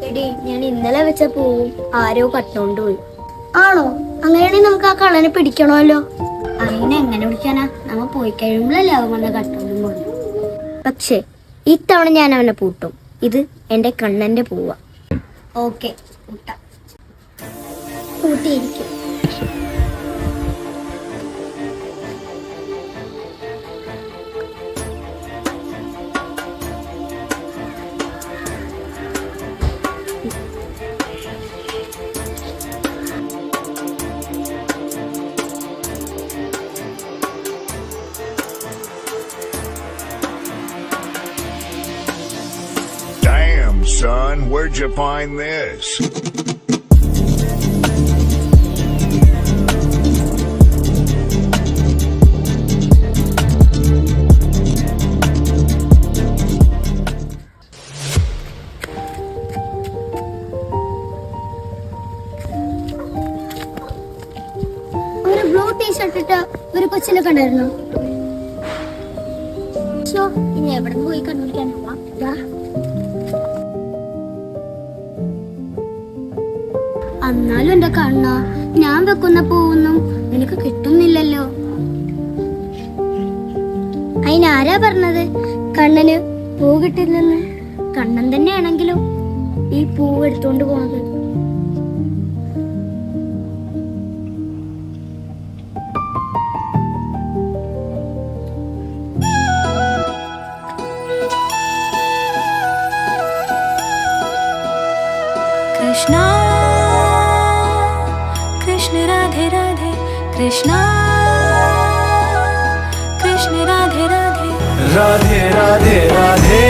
എടി ഞാൻ ഇന്നലെ വെച്ച പൂവും ആരോ കട്ടോണ്ട് പോയി. ആണോ? അങ്ങനെയാണെങ്കിൽ നമുക്ക് ആ കള്ളനെ പിടിക്കണമല്ലോ. അതിനെ എങ്ങനെ പിടിക്കാനാ? നമ്മ പോയി കഴിയുമ്പോഴല്ലേ അവൻ വന്ന കട്ടോണ്ടും പോയി. പക്ഷേ ഇത്തവണ ഞാൻ അവനെ പൂട്ടും. ഇത് എന്റെ കണ്ണന്റെ പൂവാ. ഓക്കെ, പൂട്ടിയിരിക്കും. Damn, son, where'd you find this? ഒരു ബ്ലൂ ടീഷർട്ട് ഇട്ട ഒരു കൊച്ചിനെ കണ്ടായിരുന്നു. ഇനി എവിടെ പോയി കണ്ടുപിടിക്കാനുള്ള എന്നാലും എന്റെ കണ്ണ, ഞാൻ വെക്കുന്ന പൂവൊന്നും നിനക്ക് കിട്ടുന്നില്ലല്ലോ. അതിനാരാ പറഞ്ഞത് കണ്ണന് പൂ കിട്ടില്ലെന്ന്? കണ്ണൻ തന്നെയാണെങ്കിലും ഈ പൂവ് എടുത്തോണ്ട് പോണത്. कृष्णा कृष्ण राधे राधे कृष्णा कृष्ण राधे राधे राधे राधे राधे